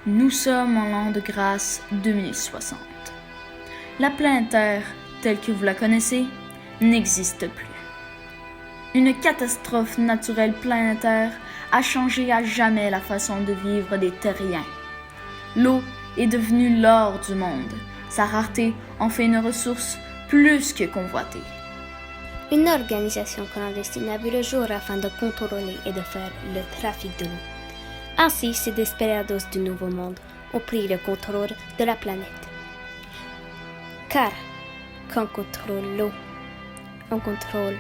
Nous sommes en l'an de grâce 2060. La planète Terre, telle que vous la connaissez, n'existe plus. Une catastrophe naturelle planétaire a changé à jamais la façon de vivre des terriens. L'eau est devenue l'or du monde. Sa rareté en fait une ressource plus que convoitée. Une organisation clandestine a vu le jour afin de contrôler et de faire le trafic de l'eau. Ainsi, ces desperados du Nouveau Monde ont pris le contrôle de la planète. Car, quand on contrôle l'eau, on contrôle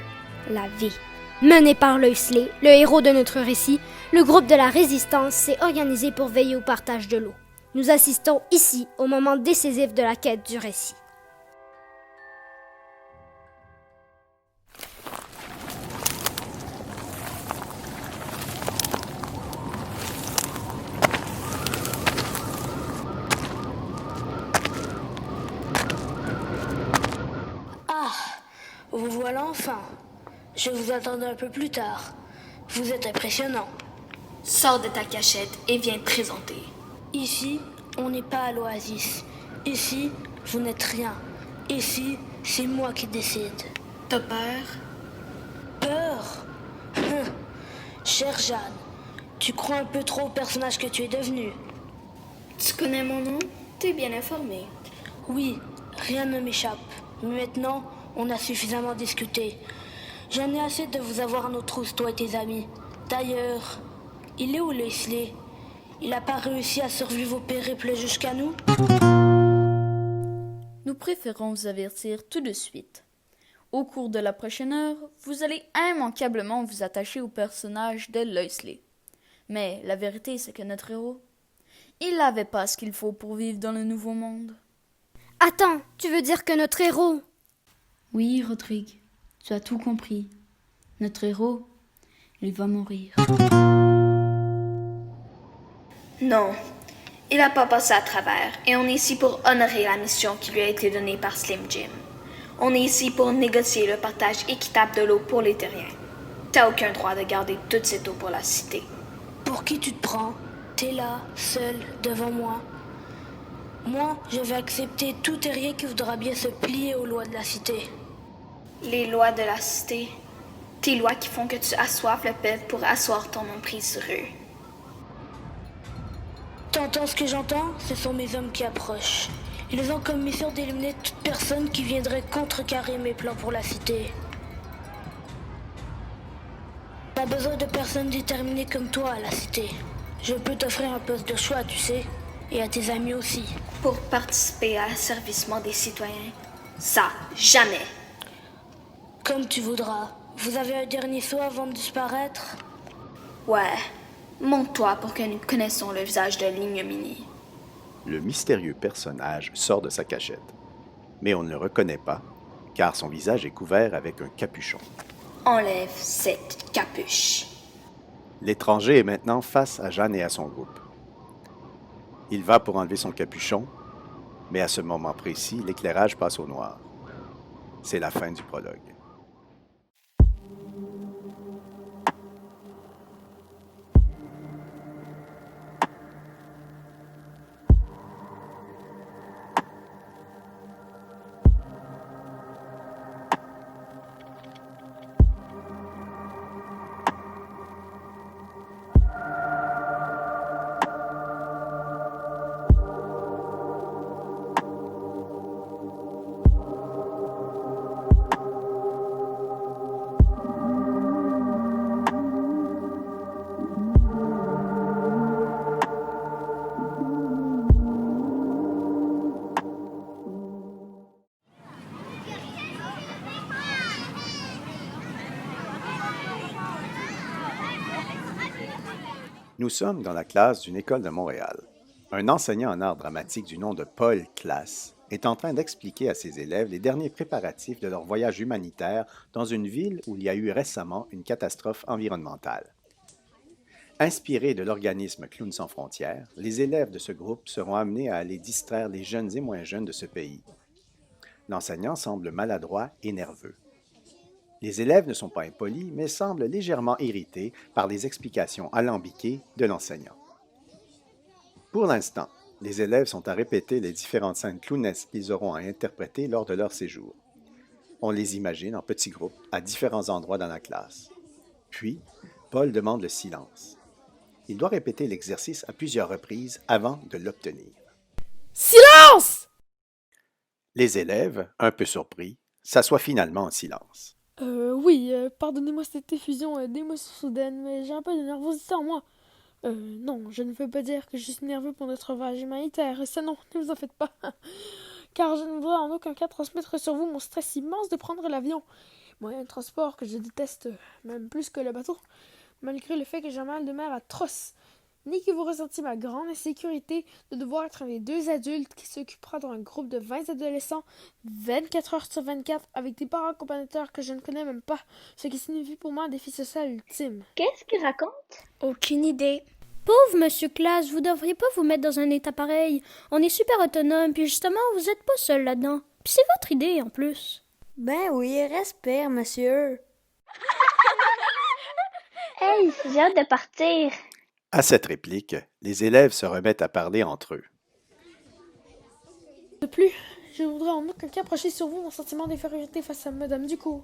la vie. Mené par Loisley, le héros de notre récit, le groupe de la résistance s'est organisé pour veiller au partage de l'eau. Nous assistons ici au moment décisif de la quête du récit. Vous voilà enfin. Je vous attendais un peu plus tard. Vous êtes impressionnant. Sors de ta cachette et viens te présenter. Ici, on n'est pas à l'oasis. Ici, vous n'êtes rien. Ici, c'est moi qui décide. T'as peur? Peur? Chère Jeanne, tu crois un peu trop au personnage que tu es devenu. Tu connais mon nom? T'es bien informé. Oui, rien ne m'échappe. Mais maintenant, on a suffisamment discuté. J'en ai assez de vous avoir à nos trousses, toi et tes amis. D'ailleurs, il est où Loisley? Il n'a pas réussi à survivre au périple jusqu'à nous? Nous préférons vous avertir tout de suite. Au cours de la prochaine heure, vous allez immanquablement vous attacher au personnage de Loisley. Mais la vérité, c'est que notre héros, il n'avait pas ce qu'il faut pour vivre dans le Nouveau Monde. Attends, tu veux dire que notre héros... Oui, Rodrigue, tu as tout compris. Notre héros, il va mourir. Non, il n'a pas passé à travers et on est ici pour honorer la mission qui lui a été donnée par Slim Jim. On est ici pour négocier le partage équitable de l'eau pour les terriens. T'as aucun droit de garder toute cette eau pour la cité. Pour qui tu te prends? T'es là, seul, devant moi. Moi, je vais accepter tout terrien qui voudra bien se plier aux lois de la cité. Les lois de la cité, tes lois qui font que tu assoiffes le peuple pour asseoir ton emprise sur eux. T'entends ce que j'entends? Ce sont mes hommes qui approchent. Ils ont comme mission d'éliminer toute personne qui viendrait contrecarrer mes plans pour la cité. T'as besoin de personnes déterminées comme toi à la cité. Je peux t'offrir un poste de choix, tu sais, et à tes amis aussi. Pour participer à l'asservissement des citoyens, ça, jamais. Comme tu voudras. Vous avez un dernier saut avant de disparaître? Ouais, monte-toi pour que nous connaissions le visage de l'ignominie. Le mystérieux personnage sort de sa cachette. Mais on ne le reconnaît pas, car son visage est couvert avec un capuchon. Enlève cette capuche. L'étranger est maintenant face à Jeanne et à son groupe. Il va pour enlever son capuchon, mais à ce moment précis, l'éclairage passe au noir. C'est la fin du prologue. Nous sommes dans la classe d'une école de Montréal. Un enseignant en art dramatique du nom de Paul Classe est en train d'expliquer à ses élèves les derniers préparatifs de leur voyage humanitaire dans une ville où il y a eu récemment une catastrophe environnementale. Inspirés de l'organisme Clowns sans frontières, les élèves de ce groupe seront amenés à aller distraire les jeunes et moins jeunes de ce pays. L'enseignant semble maladroit et nerveux. Les élèves ne sont pas impolis, mais semblent légèrement irrités par les explications alambiquées de l'enseignant. Pour l'instant, les élèves sont à répéter les différentes scènes clownesques qu'ils auront à interpréter lors de leur séjour. On les imagine en petits groupes à différents endroits dans la classe. Puis, Paul demande le silence. Il doit répéter l'exercice à plusieurs reprises avant de l'obtenir. Silence! Les élèves, un peu surpris, s'assoient finalement en silence. Oui, pardonnez-moi cette effusion d'émotions soudaines, mais j'ai un peu de nervosité en moi. Non, je ne veux pas dire que je suis nerveux pour notre voyage humanitaire, ça non, ne vous en faites pas. Car je ne voudrais en aucun cas transmettre sur vous mon stress immense de prendre l'avion. Moyen de transport que je déteste, même plus que le bateau, malgré le fait que j'ai un mal de mer atroce. Ni que vous ressentiez ma grande insécurité de devoir être un des deux adultes qui s'occupera d'un groupe de 20 adolescents 24 heures sur 24 avec des parents accompagnateurs que je ne connais même pas, ce qui signifie pour moi un défi social ultime. Qu'est-ce qu'il raconte? Aucune idée. Pauvre monsieur Classe, vous devriez pas vous mettre dans un état pareil. On est super autonome, puis justement, vous êtes pas seul là-dedans. Puis c'est votre idée, en plus. Ben oui, respire, monsieur. Hey, j'ai hâte de partir. À cette réplique, les élèves se remettent à parler entre eux. De plus, je ne voudrais en aucun cas approcher sur vous mon sentiment d'infériorité face à Madame Ducour,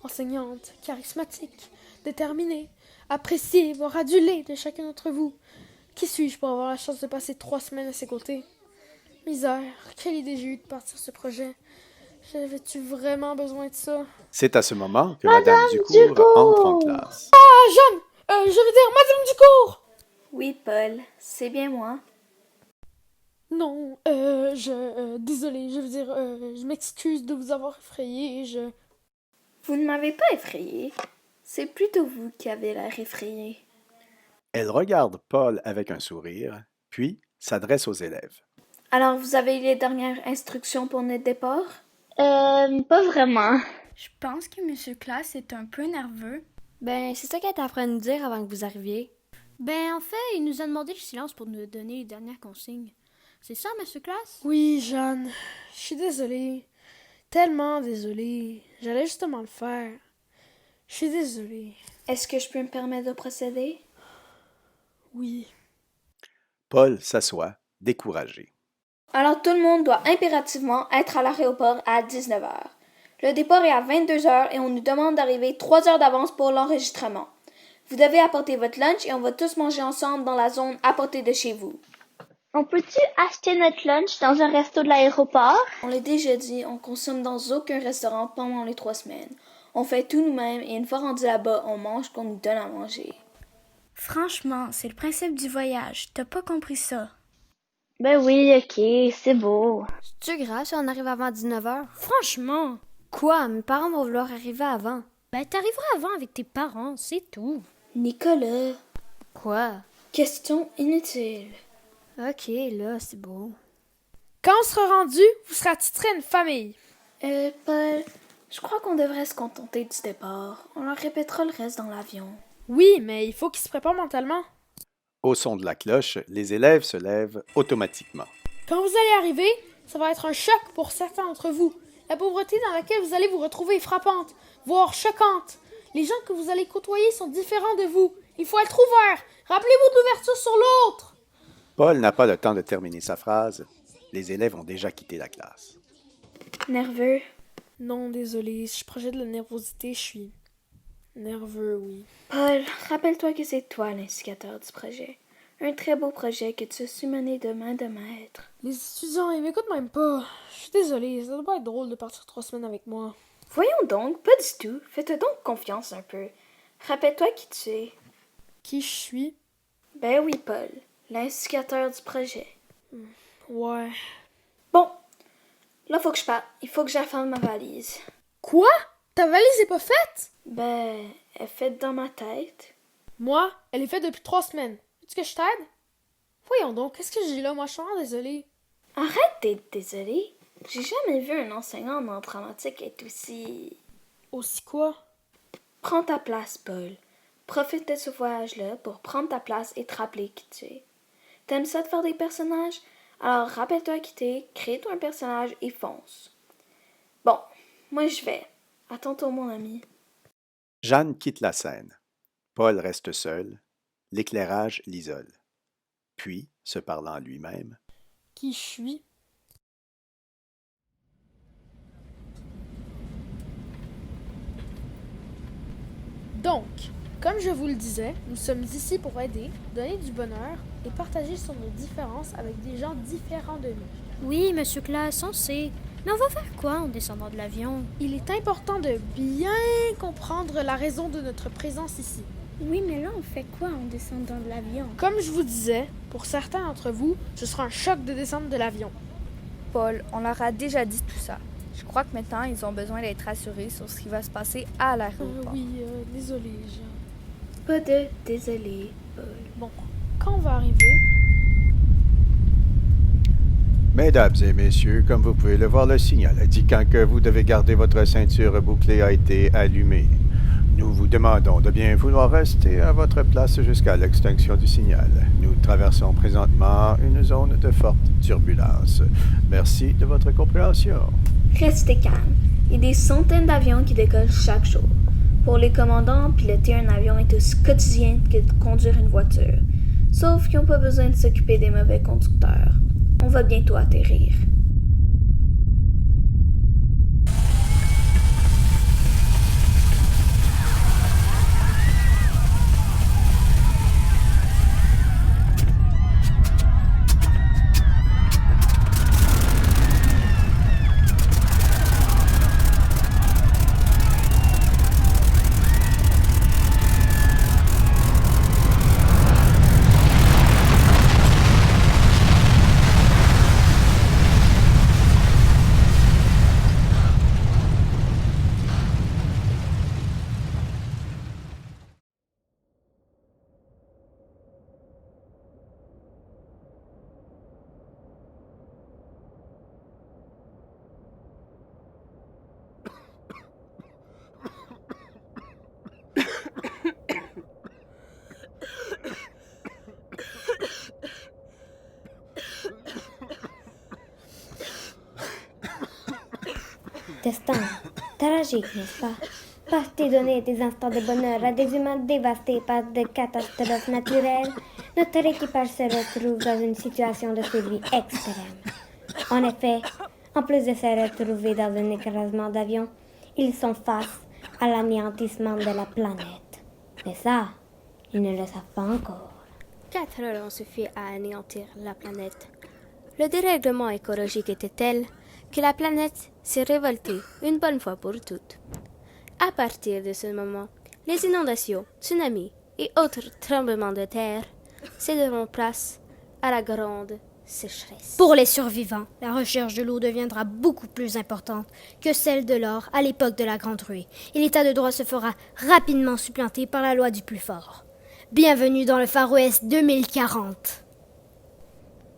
enseignante, charismatique, déterminée, appréciée, voire adulée de chacun d'entre vous. Qui suis-je pour avoir la chance de passer 3 semaines à ses côtés? Misère, quelle idée j'ai eue de partir ce projet. J'avais-tu vraiment besoin de ça? C'est à ce moment que Madame Ducour entre en classe. Ah, Jeanne! Je veux dire, Madame Ducour! Oui, Paul, c'est bien moi. Non, désolé, je veux dire, je m'excuse de vous avoir effrayé, Vous ne m'avez pas effrayé. C'est plutôt vous qui avez l'air effrayé. Elle regarde Paul avec un sourire, puis s'adresse aux élèves. Alors, vous avez les dernières instructions pour notre départ? Pas vraiment. Je pense que monsieur Classe est un peu nerveux. Ben, c'est ça qu'elle était en train de nous dire avant que vous arriviez. Ben, en fait, il nous a demandé le silence pour nous donner les dernières consignes. C'est ça, monsieur Classe? Oui, Jeanne, je suis désolée. Tellement désolée. J'allais justement le faire. Je suis désolée. Est-ce que je peux me permettre de procéder? Oui. Paul s'assoit, découragé. Alors, tout le monde doit impérativement être à l'aéroport à 19 heures. Le départ est à 22 heures et on nous demande d'arriver 3 heures d'avance pour l'enregistrement. Vous devez apporter votre lunch et on va tous manger ensemble dans la zone à portée de chez vous. On peut-tu acheter notre lunch dans un resto de l'aéroport? On l'a déjà dit, on consomme dans aucun restaurant pendant les 3 semaines. On fait tout nous-mêmes et une fois rendu là-bas, on mange ce qu'on nous donne à manger. Franchement, c'est le principe du voyage. T'as pas compris ça? Ben oui, ok, c'est beau. C'est-tu grave si on arrive avant 19h? Franchement. Quoi? Mes parents vont vouloir arriver avant. Ben, t'arriveras avant avec tes parents, c'est tout. Nicolas, Quoi? question inutile. Ok, là, c'est beau. Quand on sera rendu, vous serez attitré à une famille. Paul, je crois qu'on devrait se contenter du départ. On leur répétera le reste dans l'avion. Oui, mais il faut qu'ils se préparent mentalement. Au son de la cloche, les élèves se lèvent automatiquement. Quand vous allez arriver, ça va être un choc pour certains d'entre vous. La pauvreté dans laquelle vous allez vous retrouver est frappante, voire choquante. Les gens que vous allez côtoyer sont différents de vous. Il faut être ouvert. Rappelez-vous de l'ouverture sur l'autre. Paul n'a pas le temps de terminer sa phrase. Les élèves ont déjà quitté la classe. Nerveux? Non, désolé, si je projette de la nervosité, je suis nerveux, oui. Paul, rappelle-toi que c'est toi l'instigateur du projet. Un très beau projet que tu as su mener de main de maître. Les étudiants, ils m'écoutent même pas. Je suis désolée, ça doit pas être drôle de partir 3 semaines avec moi. Voyons donc, pas du tout. Fais-toi donc confiance un peu. Rappelle-toi qui tu es. Qui je suis? Ben oui, Paul, l'instigateur du projet. Ouais. Bon, là faut que je parte. Il faut que j'affale ma valise. Quoi? Ta valise est pas faite? Ben, elle est faite dans ma tête. Moi, elle est faite depuis 3 semaines. Veux-tu que je t'aide? Voyons donc, qu'est-ce que j'ai là? Moi, je suis vraiment désolée. Arrête d'être désolée. J'ai jamais vu un enseignant en art dramatique être aussi... Aussi quoi? Prends ta place, Paul. Profite de ce voyage-là pour prendre ta place et te rappeler qui tu es. T'aimes ça de faire des personnages? Alors rappelle-toi qui t'es, crée-toi un personnage et fonce. Bon, moi je vais. À tantôt, mon ami. Jeanne quitte la scène. Paul reste seul. L'éclairage l'isole. Puis, se parlant à lui-même, Qui je suis? Donc, comme je vous le disais, nous sommes ici pour aider, donner du bonheur et partager sur nos différences avec des gens différents de nous. Oui, monsieur Classe, on sait. Mais on va faire quoi en descendant de l'avion? Il est important de bien comprendre la raison de notre présence ici. Oui, mais là, on fait quoi en descendant de l'avion? Comme je vous disais, pour certains d'entre vous, ce sera un choc de descendre de l'avion. Paul, on leur a déjà dit tout ça. Je crois que maintenant, ils ont besoin d'être rassurés sur ce qui va se passer à l'aéroport. Oui, désolé, Jean. Pas de désolé, Paul. Bon, quand on va arriver... Mesdames et messieurs, comme vous pouvez le voir, le signal indiquant que vous devez garder votre ceinture bouclée a été allumé. Nous vous demandons de bien vouloir rester à votre place jusqu'à l'extinction du signal. Nous traversons présentement une zone de forte turbulence. Merci de votre compréhension. Restez calme. Il y a des centaines d'avions qui décollent chaque jour. Pour les commandants, piloter un avion est aussi quotidien que de conduire une voiture. Sauf qu'ils n'ont pas besoin de s'occuper des mauvais conducteurs. On va bientôt atterrir. Destin, tragique, n'est-ce pas? Parti donner des instants de bonheur à des humains dévastés par des catastrophes naturelles, notre équipage se retrouve dans une situation de survie extrême. En effet, en plus de se retrouver dans un écrasement d'avion, ils sont face à l'anéantissement de la planète. Mais ça, ils ne le savent pas encore. 4 heures ont suffi à anéantir la planète. Le dérèglement écologique était tel que la planète s'est révoltée une bonne fois pour toutes. À partir de ce moment, les inondations, tsunamis et autres tremblements de terre céderont place à la grande sécheresse. Pour les survivants, la recherche de l'eau deviendra beaucoup plus importante que celle de l'or à l'époque de la Grande Ruée, et l'état de droit se fera rapidement supplanter par la loi du plus fort. Bienvenue dans le Far West 2040.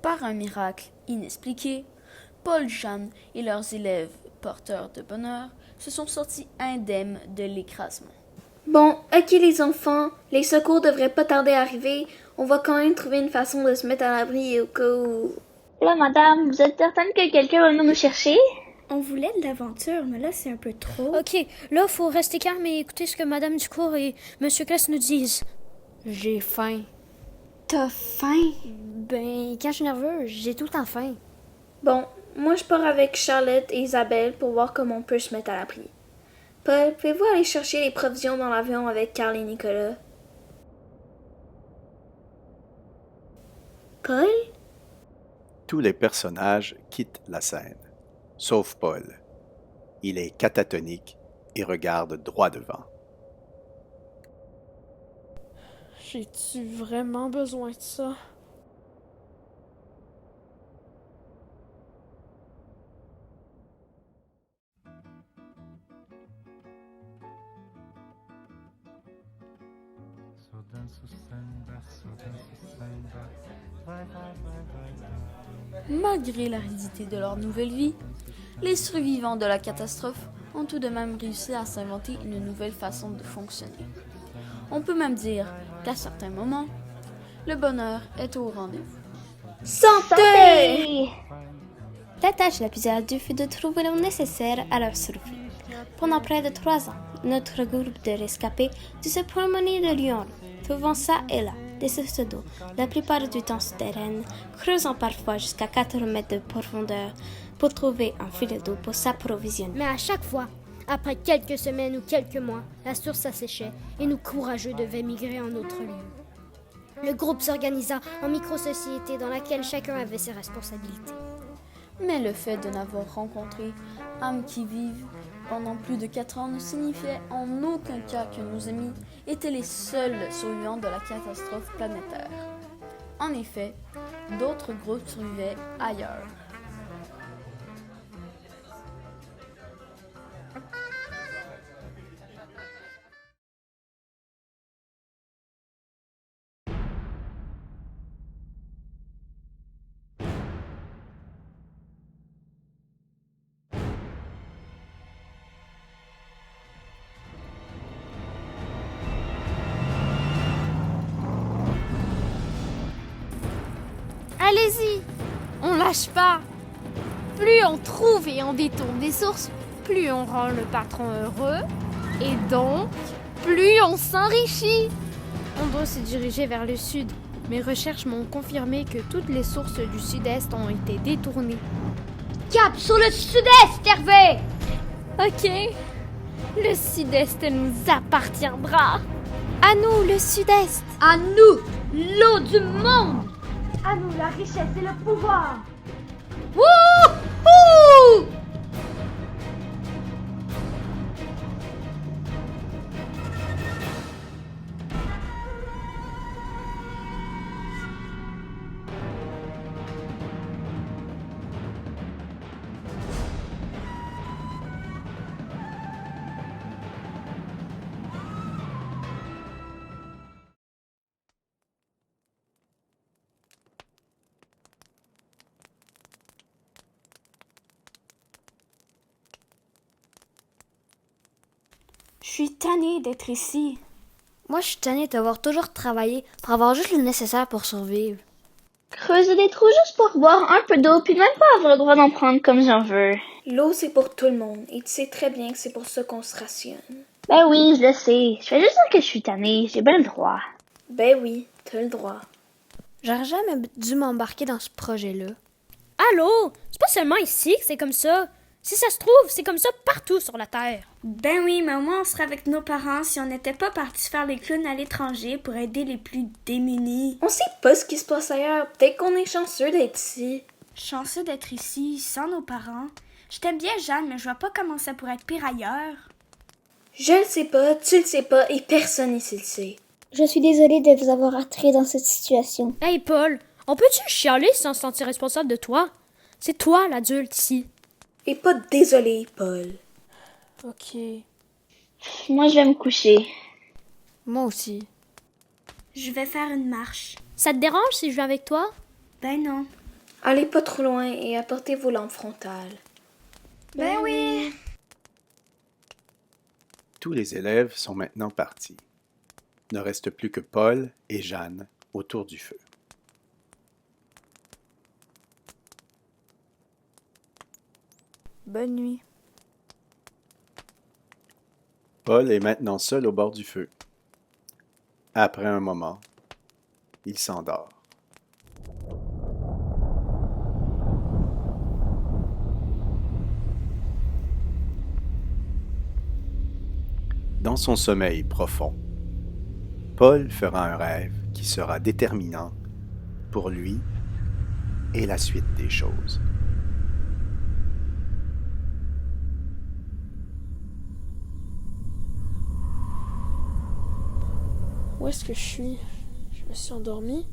Par un miracle inexpliqué, Paul, Jeanne et leurs élèves porteurs de bonheur se sont sortis indemnes de l'écrasement. Bon, ok les enfants, les secours devraient pas tarder à arriver. On va quand même trouver une façon de se mettre à l'abri au cas où... Là, madame, vous êtes certaine que quelqu'un va venir nous chercher? On voulait de l'aventure, mais là, c'est un peu trop. Ok, là, faut rester calme et écouter ce que Madame Ducour et Monsieur Classe nous disent. J'ai faim. T'as faim? Ben, quand je suis nerveux, j'ai tout le temps faim. Bon, moi je pars avec Charlotte et Isabelle pour voir comment on peut se mettre à l'abri. Paul, pouvez-vous aller chercher les provisions dans l'avion avec Carl et Nicolas? Paul? tous les personnages quittent la scène, sauf Paul. Il est catatonique et regarde droit devant. J'ai-tu vraiment besoin de ça? Malgré l'aridité de leur nouvelle vie, les survivants de la catastrophe ont tout de même réussi à s'inventer une nouvelle façon de fonctionner. On peut même dire qu'à certains moments, le bonheur est au rendez-vous. Santé! La tâche la plus ardue fut de trouver l'eau nécessaire à leur survie. Pendant près de 3 ans, notre groupe de rescapés dut se promener de lieu en lieu, trouvant ça et là des sources d'eau, la plupart du temps souterraines, creusant parfois jusqu'à 4 mètres de profondeur pour trouver un filet d'eau pour s'approvisionner. Mais à chaque fois, après quelques semaines ou quelques mois, la source s'asséchait et nous courageux devaient migrer en autre lieu. Le groupe s'organisa en micro-société dans laquelle chacun avait ses responsabilités. Mais le fait de n'avoir rencontré âmes qui vivent pendant plus de 4 ans ne signifiait en aucun cas que nos amis étaient les seuls survivants de la catastrophe planétaire. En effet, d'autres groupes survivaient ailleurs. Allez-y, on lâche pas. Plus on trouve et on détourne des sources, plus on rend le patron heureux et donc plus on s'enrichit. On doit se diriger vers le sud. Mes recherches m'ont confirmé que toutes les sources du sud-est ont été détournées. Cap sur le sud-est, Hervé! Ok, le sud-est nous appartiendra. À nous, le sud-est. À nous, l'eau du monde! À nous, la richesse et le pouvoir! Wouhou! Je suis tannée d'être ici. Moi, je suis tannée d'avoir toujours travaillé pour avoir juste le nécessaire pour survivre. Creuser des trous juste pour boire un peu d'eau, puis même pas avoir le droit d'en prendre comme j'en veux. L'eau, c'est pour tout le monde, et tu sais très bien que c'est pour ça qu'on se rationne. Ben oui, je le sais. Je fais juste dire que je suis tannée, j'ai bien le droit. Ben oui, t'as le droit. J'aurais jamais dû m'embarquer dans ce projet-là. Allô? C'est pas seulement ici que c'est comme ça. Si ça se trouve, c'est comme ça partout sur la Terre. Ben oui, mais au moins on serait avec nos parents si on n'était pas partis faire les clowns à l'étranger pour aider les plus démunis. On sait pas ce qui se passe ailleurs. Peut-être qu'on est chanceux d'être ici. Chanceux d'être ici, sans nos parents. Je t'aime bien, Jeanne, mais je vois pas comment ça pourrait être pire ailleurs. Je le sais pas, tu le sais pas, et personne ici le sait. Je suis désolée de vous avoir attiré dans cette situation. Hey Paul, on peut-tu chialer sans se sentir responsable de toi? C'est toi l'adulte ici. Et pas désolé, Paul. Ok. Moi, je vais me coucher. Moi aussi. Je vais faire une marche. Ça te dérange si je viens avec toi? Ben non. Allez pas trop loin et apportez vos lampes frontales. Ben oui. Tous les élèves sont maintenant partis. Il ne reste plus que Paul et Jeanne autour du feu. Bonne nuit. Paul est maintenant seul au bord du feu. Après un moment, il s'endort. Dans son sommeil profond, Paul fera un rêve qui sera déterminant pour lui et la suite des choses. Où est-ce que je suis? Je me suis endormi?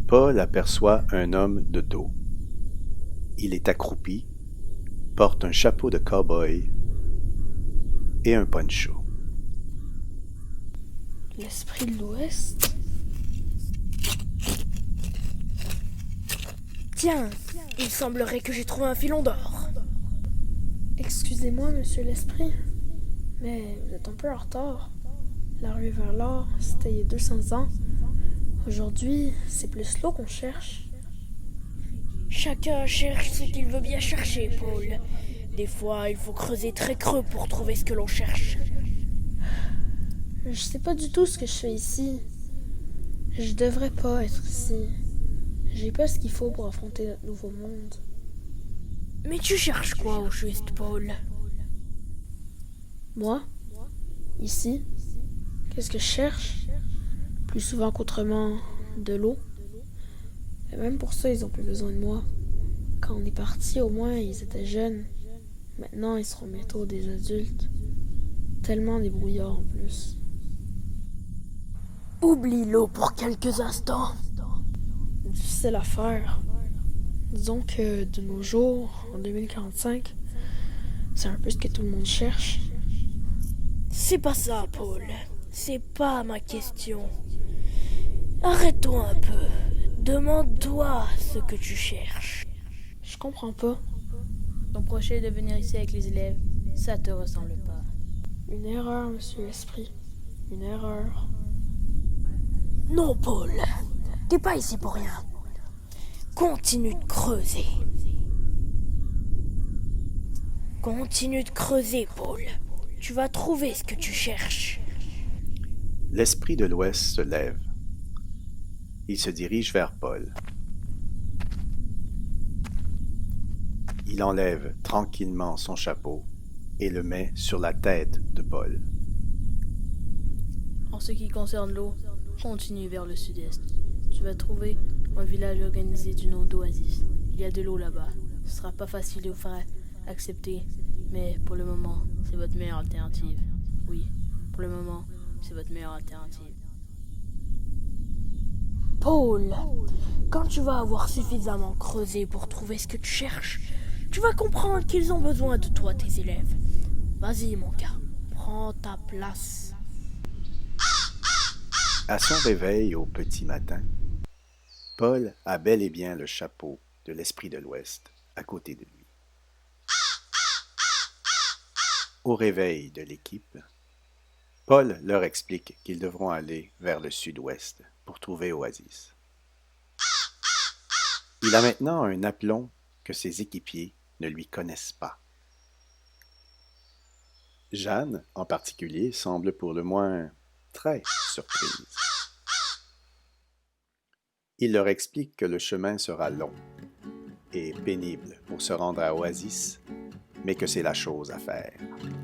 Paul aperçoit un homme de dos. Il est accroupi, porte un chapeau de cow-boy et un poncho. L'esprit de l'Ouest? Tiens, il semblerait que j'ai trouvé un filon d'or. Excusez-moi, monsieur l'Esprit, mais vous êtes un peu en retard. La rue vers l'or, c'était il y a 200 ans. Aujourd'hui, c'est plus l'eau qu'on cherche. Chacun cherche ce qu'il veut bien chercher, Paul. Des fois, il faut creuser très creux pour trouver ce que l'on cherche. Je sais pas du tout ce que je fais ici. Je devrais pas être ici. J'ai pas ce qu'il faut pour affronter notre nouveau monde. Mais tu cherches quoi au juste, Paul? Moi? Ici? Qu'est-ce que je cherche? Plus souvent qu'autrement, de l'eau. Et même pour ça, ils ont plus besoin de moi. Quand on est parti, au moins, ils étaient jeunes. Maintenant, ils seront bientôt des adultes. Tellement débrouillards en plus. Oublie l'eau pour quelques instants. Difficile à faire. Disons que de nos jours, en 2045, c'est un peu ce que tout le monde cherche. C'est pas ça, Paul. C'est pas ma question. Arrête-toi un peu. Demande-toi ce que tu cherches. Je comprends pas. Ton projet de venir ici avec les élèves, ça te ressemble pas. Une erreur, monsieur l'Esprit. Une erreur. Non, Paul. T'es pas ici pour rien. Continue de creuser. Continue de creuser, Paul. Tu vas trouver ce que tu cherches. L'esprit de l'Ouest se lève. Il se dirige vers Paul. Il enlève tranquillement son chapeau et le met sur la tête de Paul. En ce qui concerne l'eau, continue vers le sud-est. Tu vas trouver un village organisé du nom d'Oasis. Il y a de l'eau là-bas. Ce sera pas facile de vous faire accepter, mais pour le moment, c'est votre meilleure alternative. Oui, pour le moment, c'est votre meilleure alternative. Paul, quand tu vas avoir suffisamment creusé pour trouver ce que tu cherches, tu vas comprendre qu'ils ont besoin de toi, tes élèves. Vas-y, mon gars, prends ta place. À son réveil au petit matin, Paul a bel et bien le chapeau de l'Esprit de l'Ouest à côté de lui. Au réveil de l'équipe, Paul leur explique qu'ils devront aller vers le sud-ouest pour trouver Oasis. Il a maintenant un aplomb que ses équipiers ne lui connaissent pas. Jeanne, en particulier, semble pour le moins très surprise. Il leur explique que le chemin sera long et pénible pour se rendre à Oasis, mais que c'est la chose à faire.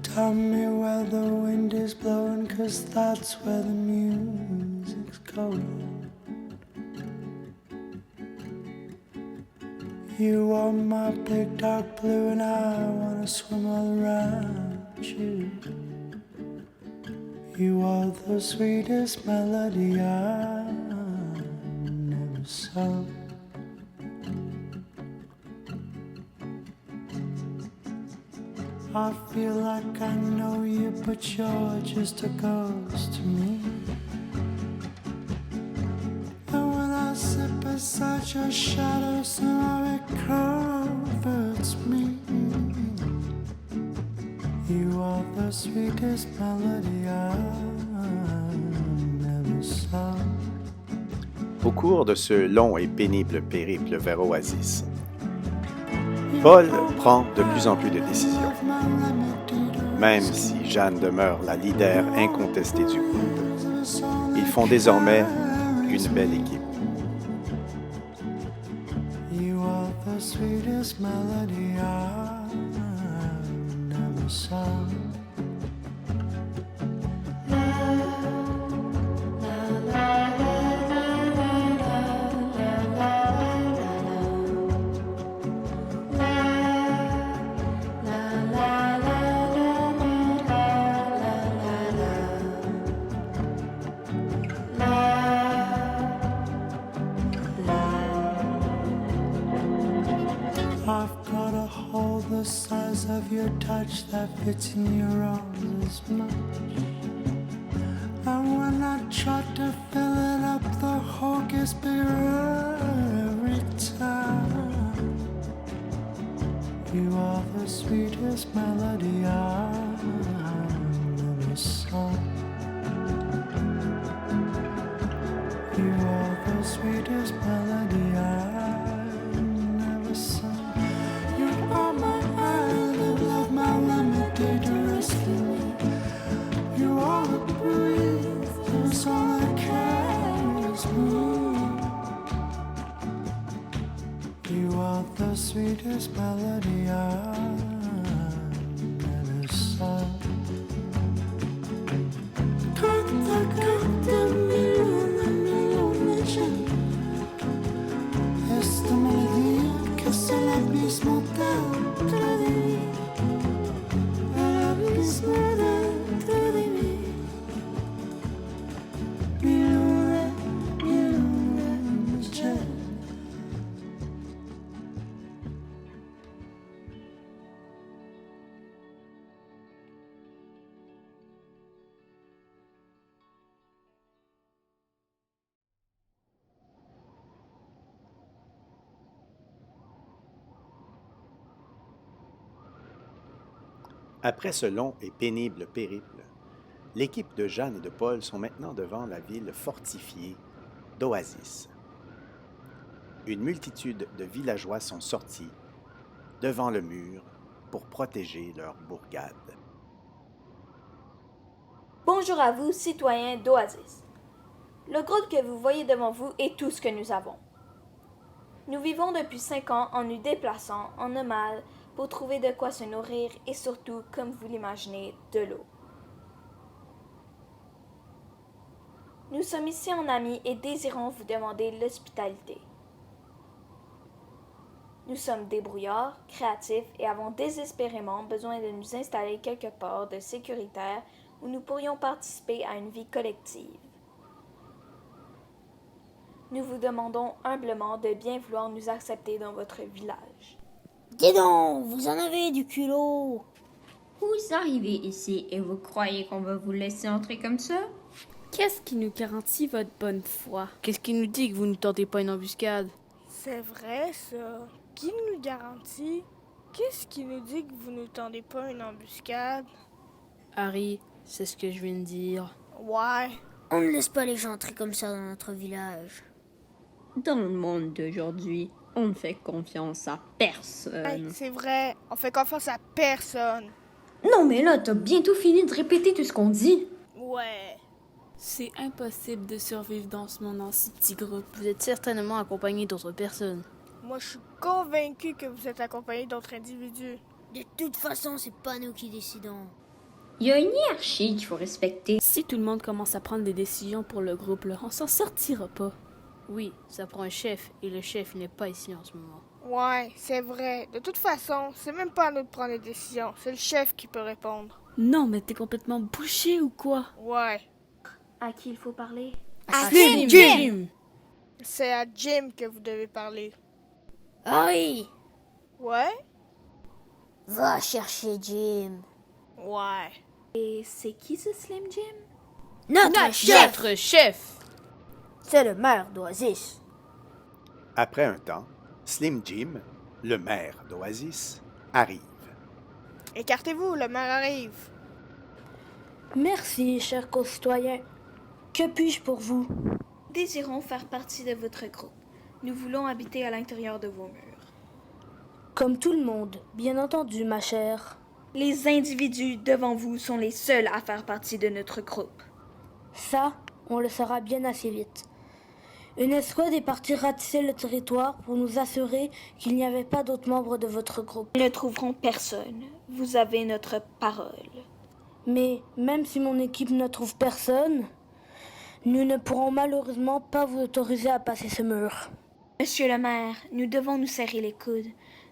Tell me where the wind is blowing, 'cause that's where the music's going. You are my big dark blue and I wanna swim all around you. You are the sweetest melody I never saw. I feel like I know you, but you're just a ghost to me. And when I sit beside your shadow, somehow it comforts me. You are the sweetest melody I never saw. Au cours de ce long et pénible périple vers Oasis, Paul prend de plus en plus de décisions. Même si Jeanne demeure la leader incontestée du groupe, ils font désormais une belle équipe. You are the sweetest melody I never saw. I've got a hole the size of your touch that fits in your arms as much. And when I try to fill it up, the hole gets bigger every time. You are the sweetest melody I never saw. You are the sweetest melody I never saw. You are my island of love, my remedy to rescue me. You are the breeze Après ce long et pénible périple, l'équipe de Jeanne et de Paul sont maintenant devant la ville fortifiée d'Oasis. Une multitude de villageois sont sortis devant le mur pour protéger leur bourgade. Bonjour à vous, citoyens d'Oasis. Le groupe que vous voyez devant vous est tout ce que nous avons. Nous vivons depuis 5 ans en nous déplaçant en nomade pour trouver de quoi se nourrir et surtout, comme vous l'imaginez, de l'eau. Nous sommes ici en amis et désirons vous demander l'hospitalité. Nous sommes débrouillards, créatifs et avons désespérément besoin de nous installer quelque part de sécuritaire où nous pourrions participer à une vie collective. Nous vous demandons humblement de bien vouloir nous accepter dans votre village. Dis donc, vous en avez du culot. Vous arrivez ici et vous croyez qu'on va vous laisser entrer comme ça? Qu'est-ce qui nous garantit votre bonne foi? Qu'est-ce qui nous dit que vous ne tentez pas une embuscade? C'est vrai, ça. Qui nous garantit? Qu'est-ce qui nous dit que vous ne tendez pas une embuscade? Harry, c'est ce que je viens de dire. Ouais. On ne laisse pas les gens entrer comme ça dans notre village. Dans le monde d'aujourd'hui, on ne fait confiance à personne. Hey, c'est vrai, on fait confiance à personne. Non mais là, t'as bientôt fini de répéter tout ce qu'on dit. Ouais. C'est impossible de survivre dans ce monde en si petit groupe. Vous êtes certainement accompagné d'autres personnes. Moi, je suis convaincue que vous êtes accompagné d'autres individus. De toute façon, c'est pas nous qui décidons. Il y a une hiérarchie qu'il faut respecter. Si tout le monde commence à prendre des décisions pour le groupe, là, on s'en sortira pas. Oui, ça prend un chef, et le chef n'est pas ici en ce moment. Ouais, c'est vrai. De toute façon, c'est même pas à nous de prendre les décisions. C'est le chef qui peut répondre. Non, mais t'es complètement bouché ou quoi? Ouais. À qui il faut parler? Slim Jim! C'est à Jim que vous devez parler. Harry! Ouais? Va chercher Jim. Ouais. Et c'est qui ce Slim Jim? Notre chef! Notre chef! C'est le maire d'Oasis. Après un temps, Slim Jim, le maire d'Oasis, arrive. Écartez-vous, le maire arrive. Merci, chers concitoyens. Que puis-je pour vous? Désirons faire partie de votre groupe. Nous voulons habiter à l'intérieur de vos murs. Comme tout le monde, bien entendu, ma chère. Les individus devant vous sont les seuls à faire partie de notre groupe. Ça, on le saura bien assez vite. Une escouade est partie ratisser le territoire pour nous assurer qu'il n'y avait pas d'autres membres de votre groupe. Nous ne trouverons personne. Vous avez notre parole. Mais même si mon équipe ne trouve personne, nous ne pourrons malheureusement pas vous autoriser à passer ce mur. Monsieur le maire, nous devons nous serrer les coudes.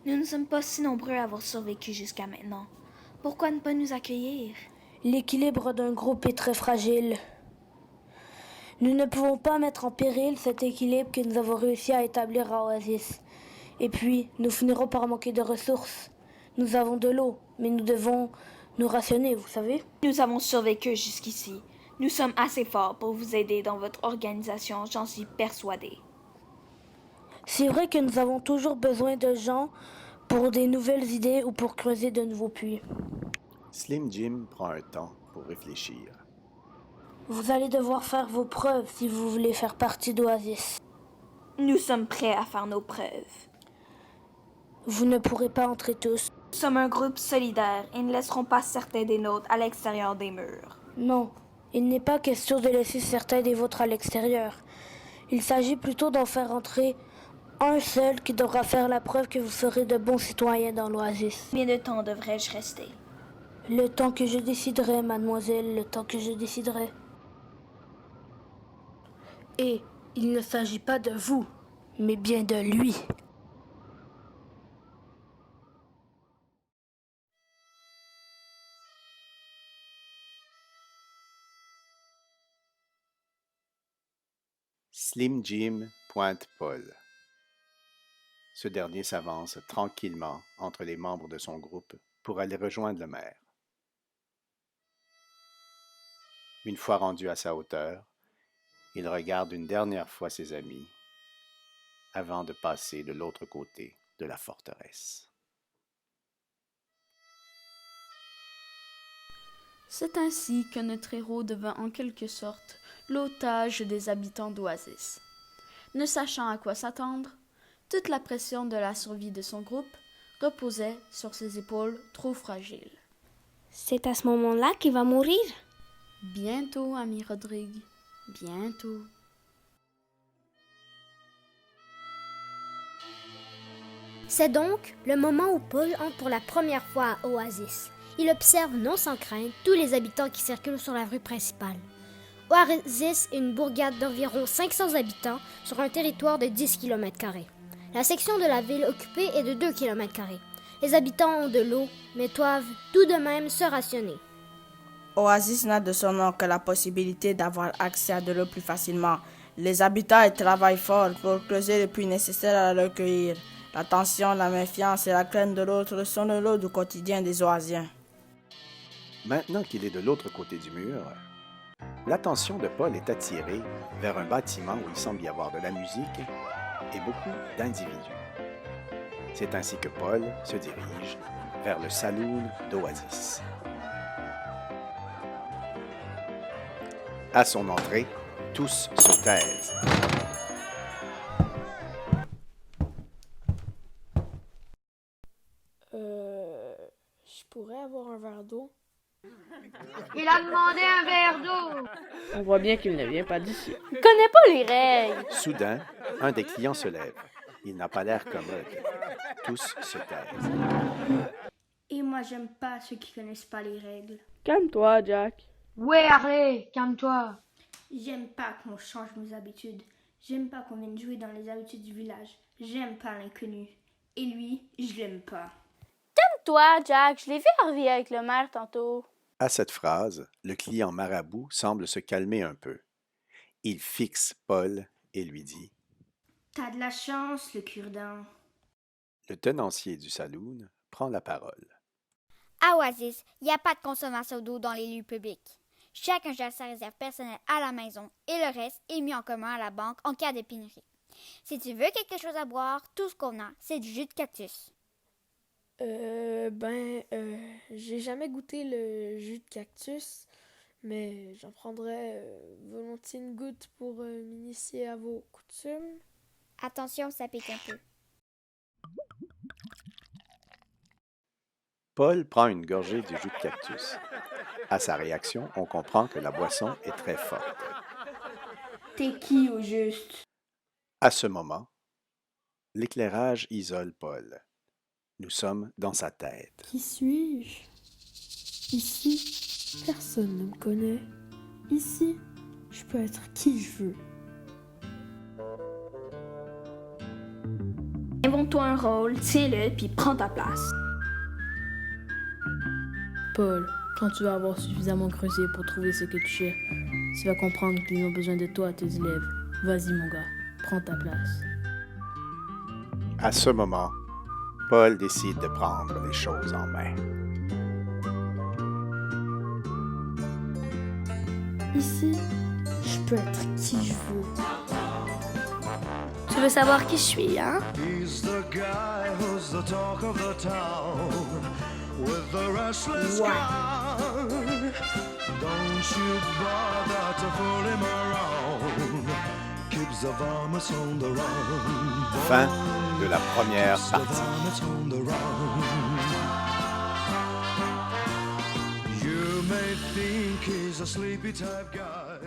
Nous ne sommes pas si nombreux à avoir survécu jusqu'à maintenant. Pourquoi ne pas nous accueillir? L'équilibre d'un groupe est très fragile. Nous ne pouvons pas mettre en péril cet équilibre que nous avons réussi à établir à Oasis. Et puis, nous finirons par manquer de ressources. Nous avons de l'eau, mais nous devons nous rationner, vous savez. Nous avons survécu jusqu'ici. Nous sommes assez forts pour vous aider dans votre organisation, j'en suis persuadée. C'est vrai que nous avons toujours besoin de gens pour des nouvelles idées ou pour creuser de nouveaux puits. Slim Jim prend un temps pour réfléchir. Vous allez devoir faire vos preuves si vous voulez faire partie d'Oasis. Nous sommes prêts à faire nos preuves. Vous ne pourrez pas entrer tous. Nous sommes un groupe solidaire et ne laisserons pas certains des nôtres à l'extérieur des murs. Non, il n'est pas question de laisser certains des vôtres à l'extérieur. Il s'agit plutôt d'en faire entrer un seul qui devra faire la preuve que vous serez de bons citoyens dans l'Oasis. Combien de temps devrais-je rester? Le temps que je déciderai, mademoiselle, le temps que je déciderai. Et il ne s'agit pas de vous, mais bien de lui. Slim Jim pointe Paul. Ce dernier s'avance tranquillement entre les membres de son groupe pour aller rejoindre le maire. Une fois rendu à sa hauteur, il regarde une dernière fois ses amis avant de passer de l'autre côté de la forteresse. C'est ainsi que notre héros devint en quelque sorte l'otage des habitants d'Oasis. Ne sachant à quoi s'attendre, toute la pression de la survie de son groupe reposait sur ses épaules trop fragiles. C'est à ce moment-là qu'il va mourir? Bientôt, ami Rodrigue, bientôt. C'est donc le moment où Paul entre pour la première fois à Oasis. Il observe non sans crainte tous les habitants qui circulent sur la rue principale. Oasis est une bourgade d'environ 500 habitants sur un territoire de 10 km². La section de la ville occupée est de 2 km². Les habitants ont de l'eau, mais doivent tout de même se rationner. Oasis n'a de son nom que la possibilité d'avoir accès à de l'eau plus facilement. Les habitants y travaillent fort pour creuser le puits nécessaire à la recueillir. La tension, la méfiance et la crainte de l'autre sont le lot du quotidien des Oasiens. Maintenant qu'il est de l'autre côté du mur, l'attention de Paul est attirée vers un bâtiment où il semble y avoir de la musique et beaucoup d'individus. C'est ainsi que Paul se dirige vers le saloon d'Oasis. À son entrée, tous se taisent. Je pourrais avoir un verre d'eau? Il a demandé un verre d'eau. On voit bien qu'il ne vient pas d'ici. Il connaît pas les règles. Soudain, un des clients se lève. Il n'a pas l'air commode. Tous se taisent. Et moi, j'aime pas ceux qui connaissent pas les règles. Calme-toi, Jack. Ouais, Harley, calme-toi. J'aime pas qu'on change nos habitudes. J'aime pas qu'on vienne jouer dans les habitudes du village. J'aime pas l'inconnu. Et lui, je l'aime pas. Calme-toi, Jack. Je l'ai vu arriver avec le maire tantôt. À cette phrase, le client marabout semble se calmer un peu. Il fixe Paul et lui dit « T'as de la chance, le cure-dent. » Le tenancier du saloon prend la parole. À Oasis, il n'y a pas de consommation d'eau dans les lieux publics. Chacun gère sa réserve personnelle à la maison et le reste est mis en commun à la banque en cas de pénurie. Si tu veux quelque chose à boire, tout ce qu'on a, c'est du jus de cactus. J'ai jamais goûté le jus de cactus, mais j'en prendrais volontiers une goutte pour m'initier à vos coutumes. Attention, ça pique un peu. Paul prend une gorgée du jus de cactus. À sa réaction, on comprend que la boisson est très forte. T'es qui au juste? À ce moment, l'éclairage isole Paul. Nous sommes dans sa tête. Qui suis-je? Ici, personne ne me connaît. Ici, je peux être qui je veux. Invente-toi un rôle, tiens-le, puis prends ta place. Paul, quand tu vas avoir suffisamment creusé pour trouver ce que tu cherches, tu vas comprendre qu'ils ont besoin de toi, tes élèves. Vas-y, mon gars, prends ta place. À ce moment, Paul décide de prendre les choses en main. Ici, je peux être qui je veux. Tu veux savoir qui je suis, hein? He's the guy who's the talk of the town with the restless gun. Don't you bother to fool him around. Keeps the varmints on the run. Fin de la première partie. You may think he's a sleepy type guy.